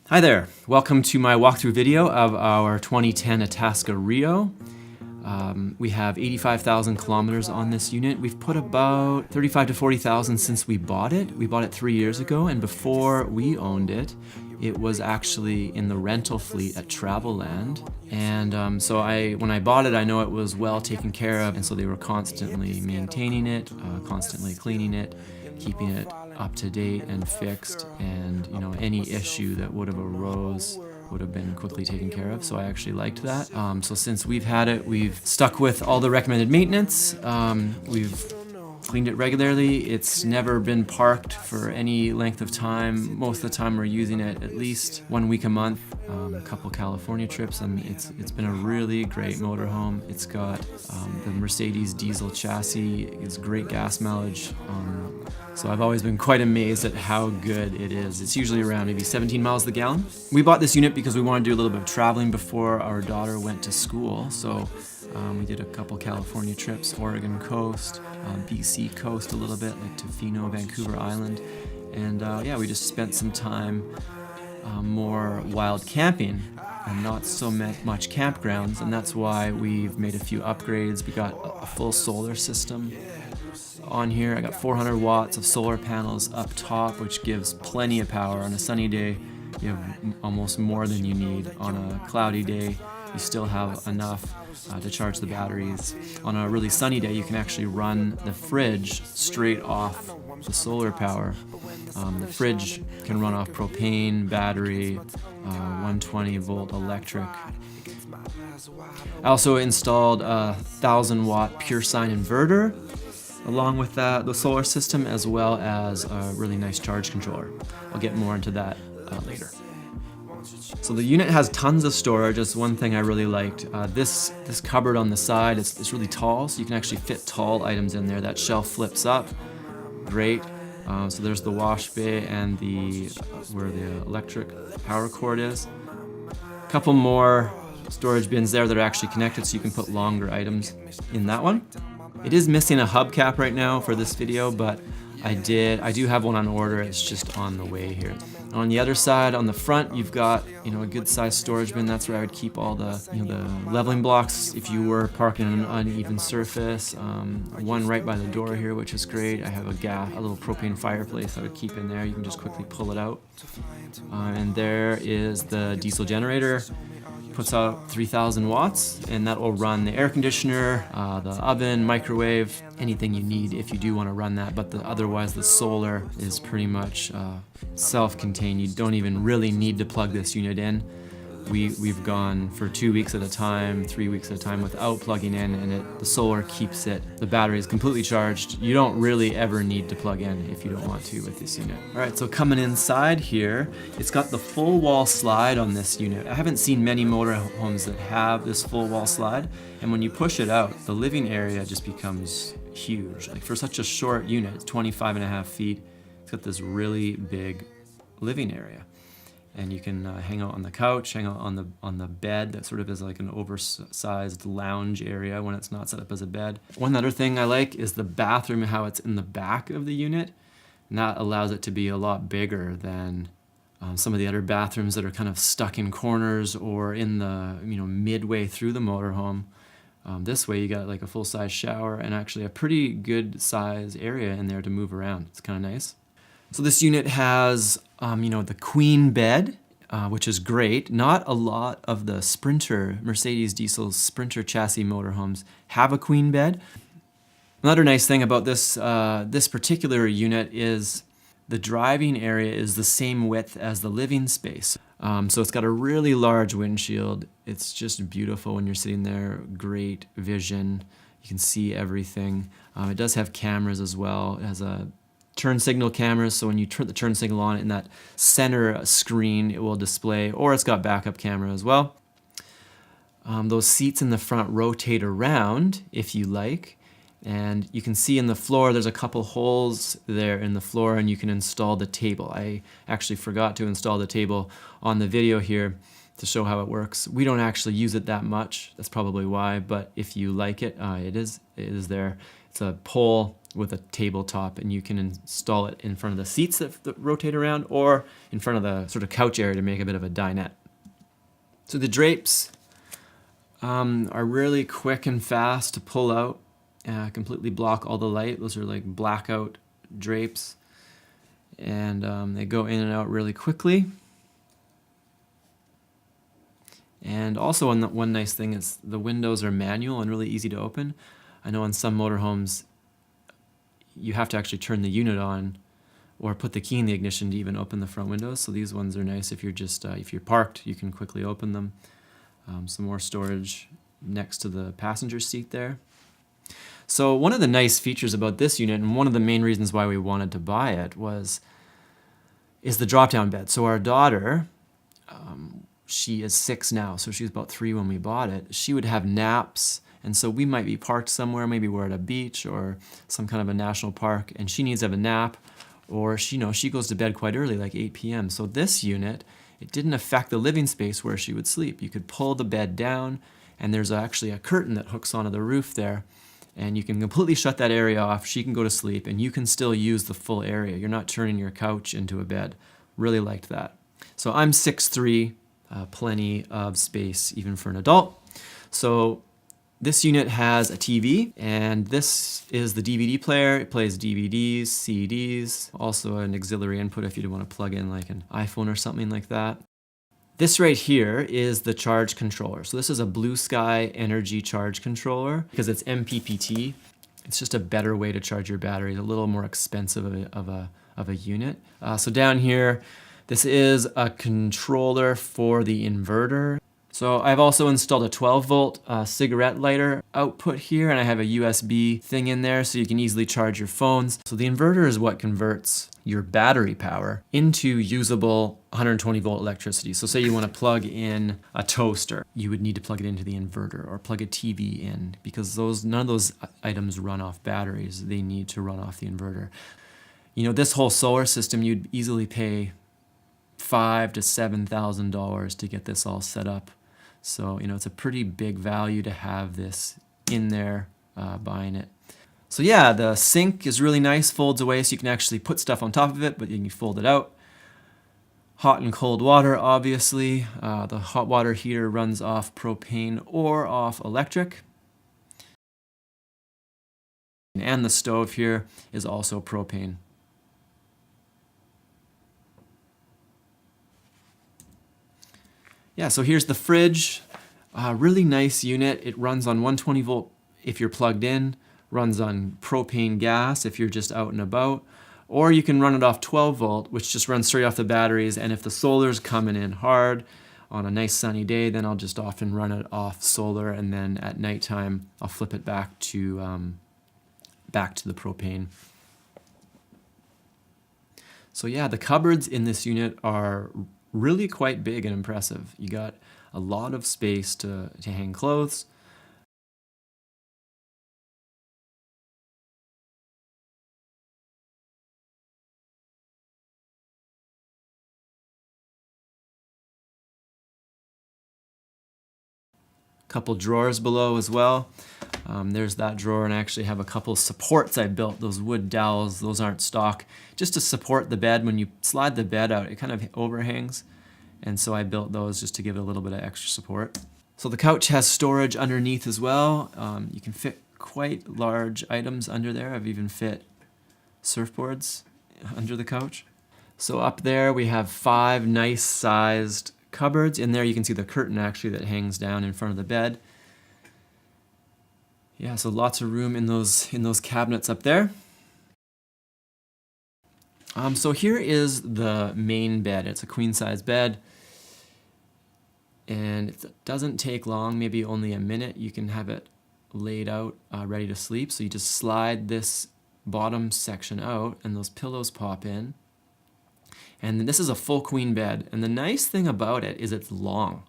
Hi there, welcome to my walkthrough video of our 2010 Itasca Reyo. We have 85,000 kilometers on this unit. We've put about 35 to 40,000 since we bought it. We bought it 3 years ago, and before we owned it, it was actually in the rental fleet at Travelland. And so when I bought it, I know it was well taken care of, and so they were constantly maintaining it, constantly cleaning it, keeping it up to date and fixed, and any issue that would have arose would have been quickly taken care of, so I actually liked that. So since we've had it, we've stuck with all the recommended maintenance. We've cleaned it regularly. It's never been parked for any length of time. Most of the time we're using it at least 1 week a month, a couple California trips, and it's been a really great motorhome. It's got the Mercedes diesel chassis. It's great gas mileage. So I've always been quite amazed at how good it is. It's usually around maybe 17 miles to the gallon. We bought this unit because we wanted to do a little bit of traveling before our daughter went to school. So we did a couple California trips, Oregon coast, BC coast a little bit, like Tofino, Vancouver Island. And yeah, we just spent some time more wild camping and not so much campgrounds. And that's why we've made a few upgrades. We got a full solar system on here. I got 400 watts of solar panels up top, which gives plenty of power. On a sunny day, you have almost more than you need. On a cloudy day, you still have enough to charge the batteries. On a really sunny day, you can actually run the fridge straight off the solar power. The fridge can run off propane, battery, 120 volt electric. I also installed a 1,000 watt pure sine inverter along with the solar system, as well as a really nice charge controller. I'll get more into that later. So the unit has tons of storage. That's one thing I really liked. This cupboard on the side, it's really tall, so you can actually fit tall items in there. That shelf flips up, great. So there's the wash bay and where the electric power cord is. A couple more storage bins there that are actually connected, so you can put longer items in that one. It is missing a hubcap right now for this video, but I do have one on order. It's just on the way here. On the other side, on the front, you've got a good sized storage bin. That's where I would keep all the the leveling blocks if you were parking on an uneven surface. One right by the door here, which is great. I have a little propane fireplace I would keep in there. You can just quickly pull it out. And there is the diesel generator. Puts out 3,000 watts, and that will run the air conditioner, the oven, microwave, anything you need if you do want to run that. But otherwise, the solar is pretty much self-contained. You don't even really need to plug this unit in. We've gone for 2 weeks at a time, 3 weeks at a time without plugging in, and the solar keeps it. The battery is completely charged. You don't really ever need to plug in if you don't want to with this unit. All right, so coming inside here, it's got the full wall slide on this unit. I haven't seen many motorhomes that have this full wall slide, and when you push it out, the living area just becomes huge. Like for such a short unit, it's 25.5 feet. It's got this really big living area. And you can hang out on the couch, hang out on the bed that sort of is like an oversized lounge area when it's not set up as a bed. One other thing I like is the bathroom and how it's in the back of the unit. And that allows it to be a lot bigger than some of the other bathrooms that are kind of stuck in corners or in the midway through the motorhome. This way you got like a full-size shower and actually a pretty good size area in there to move around. It's kind of nice. So this unit has, the queen bed, which is great. Not a lot of the Mercedes diesel Sprinter chassis motorhomes have a queen bed. Another nice thing about this particular unit is the driving area is the same width as the living space. So it's got a really large windshield. It's just beautiful when you're sitting there. Great vision. You can see everything. It does have cameras as well. It has a turn signal cameras, so when you turn the turn signal on in that center screen, it will display, or it's got backup camera as well. Those seats in the front rotate around if you like, and you can see in the floor there's a couple holes there in the floor, and you can install the table. I actually forgot to install the table on the video here to show how it works. We don't actually use it that much, that's probably why, but if you like it, it is there. It's a pole with a tabletop, and you can install it in front of the seats that rotate around, or in front of the sort of couch area to make a bit of a dinette. So the drapes are really quick and fast to pull out, completely block all the light. Those are like blackout drapes, and they go in and out really quickly. And also one nice thing is the windows are manual and really easy to open. I know on some motorhomes you have to actually turn the unit on or put the key in the ignition to even open the front windows. So these ones are nice if you're just if you're parked, you can quickly open them. Some more storage next to the passenger seat there. So one of the nice features about this unit, and one of the main reasons why we wanted to buy it, is the drop-down bed. So our daughter, she is 6 now, so she was about 3 when we bought it. She would have naps, and so we might be parked somewhere, maybe we're at a beach or some kind of a national park, and she needs to have a nap, or she goes to bed quite early, like 8 p.m. So this unit, it didn't affect the living space where she would sleep. You could pull the bed down, and there's actually a curtain that hooks onto the roof there, and you can completely shut that area off. She can go to sleep, and you can still use the full area. You're not turning your couch into a bed. Really liked that. So I'm 6'3", plenty of space even for an adult. So this unit has a TV, and this is the DVD player. It plays DVDs, CDs, also an auxiliary input if you want to plug in like an iPhone or something like that. This right here is the charge controller. So this is a Blue Sky Energy charge controller because it's MPPT. It's just a better way to charge your battery. It's a little more expensive of a unit. So down here, this is a controller for the inverter. So I've also installed a 12-volt cigarette lighter output here, and I have a USB thing in there so you can easily charge your phones. So the inverter is what converts your battery power into usable 120-volt electricity. So say you want to plug in a toaster, you would need to plug it into the inverter, or plug a TV in, because none of those items run off batteries. They need to run off the inverter. You know, this whole solar system, you'd easily pay $5,000 to $7,000 to get this all set up. So, you know, it's a pretty big value to have this in there, buying it. So yeah, the sink is really nice, folds away so you can actually put stuff on top of it, but you can fold it out. Hot and cold water, obviously. The hot water heater runs off propane or off electric. And the stove here is also propane. Yeah, so here's the fridge. Really nice unit. It runs on 120 volt if you're plugged in, runs on propane gas if you're just out and about, or you can run it off 12 volt, which just runs straight off the batteries, and if the solar's coming in hard on a nice sunny day, then I'll just often run it off solar, and then at nighttime I'll flip it back to the propane. So yeah, the cupboards in this unit are really quite big and impressive. You got a lot of space to hang clothes. Couple drawers below as well. There's that drawer, and I actually have a couple supports I built, those wood dowels. Those aren't stock, just to support the bed. When you slide the bed out, it kind of overhangs, and so I built those just to give it a little bit of extra support. So the couch has storage underneath as well. You can fit quite large items under there. I've even fit surfboards under the couch. So up there we have 5 nice sized cupboards. In there you can see the curtain actually that hangs down in front of the bed. Yeah, so lots of room in those cabinets up there. So here is the main bed. It's a queen size bed, and it doesn't take long, maybe only a minute. You can have it laid out, ready to sleep. So you just slide this bottom section out, and those pillows pop in. And this is a full queen bed, and the nice thing about it is it's long.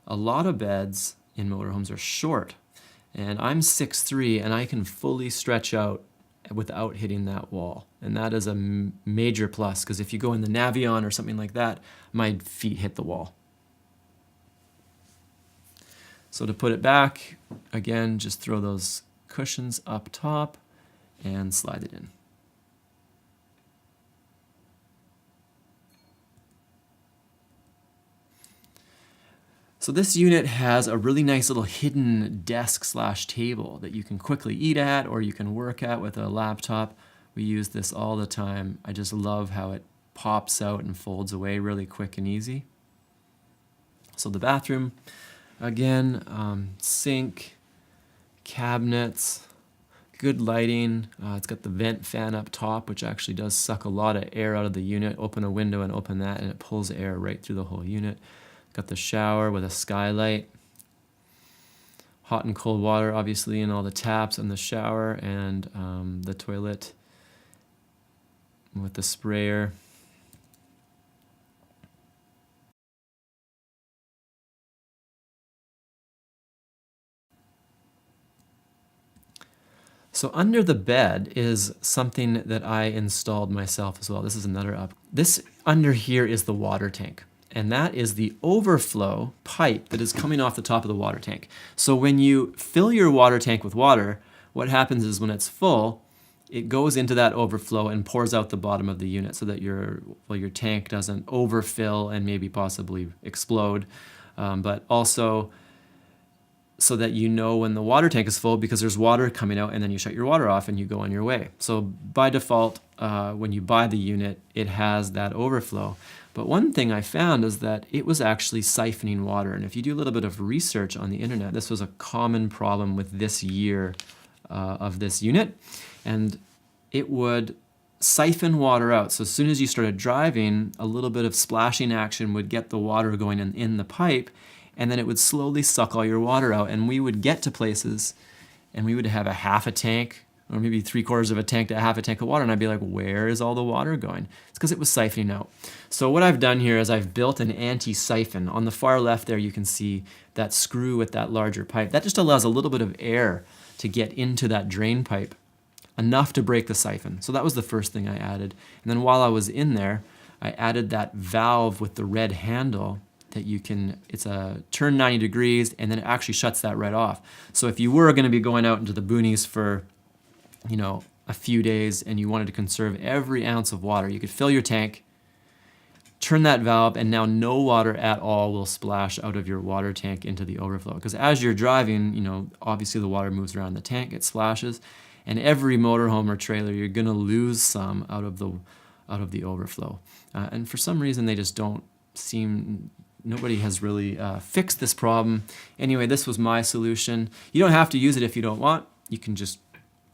A lot of beds in motorhomes are short, and I'm 6'3", and I can fully stretch out without hitting that wall. And that is a major plus, because if you go in the Navion or something like that, my feet hit the wall. So to put it back, again, just throw those cushions up top, and slide it in. So this unit has a really nice little hidden desk/table that you can quickly eat at or you can work at with a laptop. We use this all the time. I just love how it pops out and folds away really quick and easy. So the bathroom, again, sink, cabinets, good lighting. It's got the vent fan up top, which actually does suck a lot of air out of the unit. Open a window and open that, and it pulls air right through the whole unit. Got the shower with a skylight. Hot and cold water, obviously, in all the taps in the shower, and the toilet with the sprayer. So under the bed is something that I installed myself as well. This is another up. This under here is the water tank. And that is the overflow pipe that is coming off the top of the water tank. So when you fill your water tank with water, what happens is when it's full, it goes into that overflow and pours out the bottom of the unit so that your tank doesn't overfill and maybe possibly explode, but also so that you know when the water tank is full because there's water coming out, and then you shut your water off and you go on your way. So by default, when you buy the unit, it has that overflow. But one thing I found is that it was actually siphoning water. And if you do a little bit of research on the internet, this was a common problem with this year of this unit. And it would siphon water out. So as soon as you started driving, a little bit of splashing action would get the water going in the pipe, and then it would slowly suck all your water out. And we would get to places and we would have a half a tank or maybe 3/4 of a tank to a half a tank of water, and I'd be like, where is all the water going? It's because it was siphoning out. So what I've done here is I've built an anti-siphon. On the far left there you can see that screw with that larger pipe. That just allows a little bit of air to get into that drain pipe, enough to break the siphon. So that was the first thing I added. And then while I was in there, I added that valve with the red handle that you can, it's a turn 90 degrees, and then it actually shuts that right off. So if you were gonna be going out into the boonies for, you know, a few days and you wanted to conserve every ounce of water, you could fill your tank, turn that valve, and now no water at all will splash out of your water tank into the overflow. Because as you're driving, you know, obviously the water moves around the tank, it splashes, and every motorhome or trailer, you're gonna lose some out of the overflow. And for some reason, they just don't seem, nobody has really fixed this problem. Anyway, this was my solution. You don't have to use it if you don't want. You can just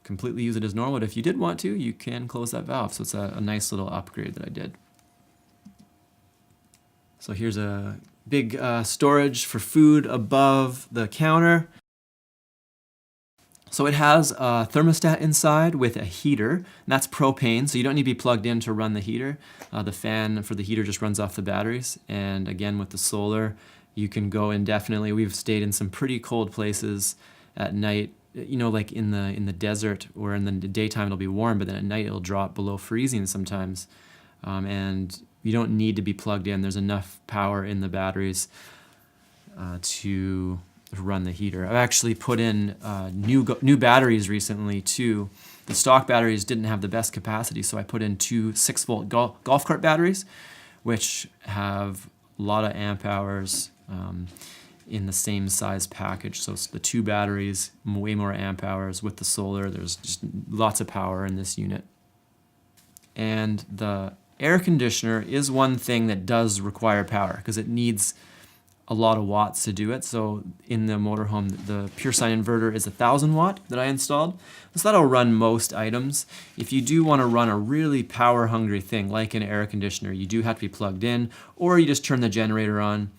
completely use it as normal, but if you did want to, you can close that valve. So it's a nice little upgrade that I did. So here's a big storage for food above the counter. So it has a thermostat inside with a heater, and that's propane, so you don't need to be plugged in to run the heater. The fan for the heater just runs off the batteries, and again with the solar, you can go indefinitely. We've stayed in some pretty cold places at night, you know, like in the desert, where in the daytime it'll be warm, but then at night it'll drop below freezing sometimes. And you don't need to be plugged in. There's enough power in the batteries to run the heater. I've actually put in new batteries recently too. The stock batteries didn't have the best capacity, so I put in two 6-volt golf cart batteries, which have a lot of amp hours in the same size package. So the two batteries, way more amp hours. With the solar, there's just lots of power in this unit. And the air conditioner is one thing that does require power because it needs a lot of watts to do it. So in the motorhome, the pure sine inverter is 1,000 watt that I installed. So that'll run most items. If you do want to run a really power hungry thing like an air conditioner, you do have to be plugged in, or you just turn the generator on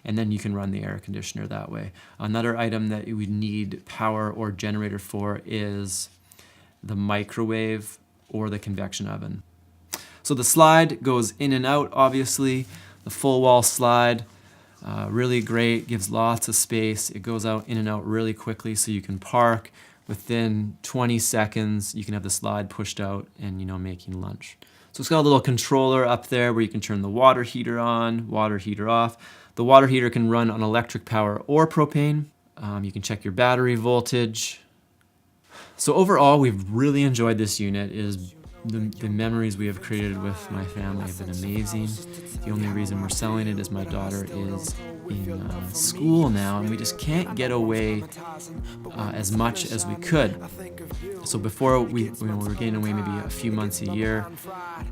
and then you can run the air conditioner that way. Another item that you would need power or generator for is the microwave or the convection oven. So the slide goes in and out, obviously. The full wall slide, really great, gives lots of space. It goes out in and out really quickly, so you can park. Within 20 seconds, you can have the slide pushed out and, you know, making lunch. So it's got a little controller up there where you can turn the water heater on, water heater off. The water heater can run on electric power or propane. You can check your battery voltage. So overall, we've really enjoyed this unit. The memories we have created with my family have been amazing. The only reason we're selling it is my daughter is in school now, and we just can't get away as much as we could. So before we were getting away maybe a few months a year,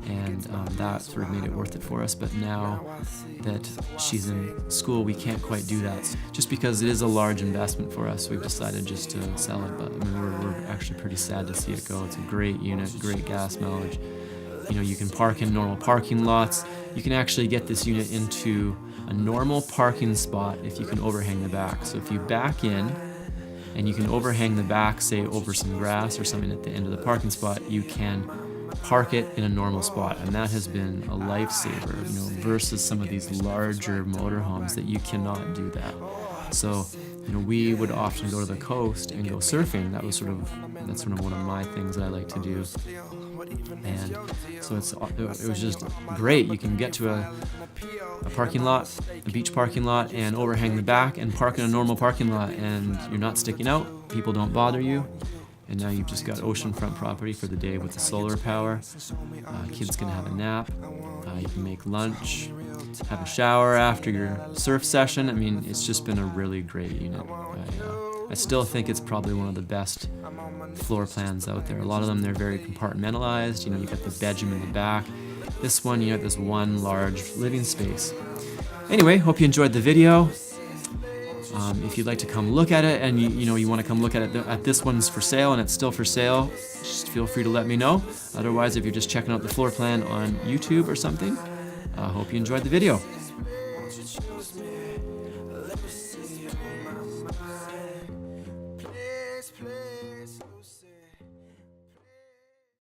and that sort of made it worth it for us. But now that she's in school, we can't quite do that. Just because it is a large investment for us, we've decided just to sell it. But I mean, we're actually pretty sad to see it go. It's a great unit, great gas mileage. You know, you can park in normal parking lots. You can actually get this unit into a normal parking spot if you can overhang the back. So if you back in and you can overhang the back, say over some grass or something at the end of the parking spot, you can park it in a normal spot, and that has been a lifesaver, you know, versus some of these larger motorhomes that you cannot do that. So, you know, we would often go to the coast and go surfing. That's sort of one of my things that I like to do. And so it was just great. You can get to a parking lot, a beach parking lot, and overhang the back and park in a normal parking lot, and you're not sticking out. People don't bother you. And now you've just got oceanfront property for the day with the solar power. Kids can have a nap. You can make lunch, have a shower after your surf session. I mean, it's just been a really great unit. I still think it's probably one of the best floor plans out there. A lot of them, they're very compartmentalized. You know, you got the bedroom in the back. This one, you have this one large living space. Anyway, hope you enjoyed the video. If you'd like to come look at it, and you want to come look at it, at this one's for sale and it's still for sale, just feel free to let me know. Otherwise, if you're just checking out the floor plan on YouTube or something, I hope you enjoyed the video.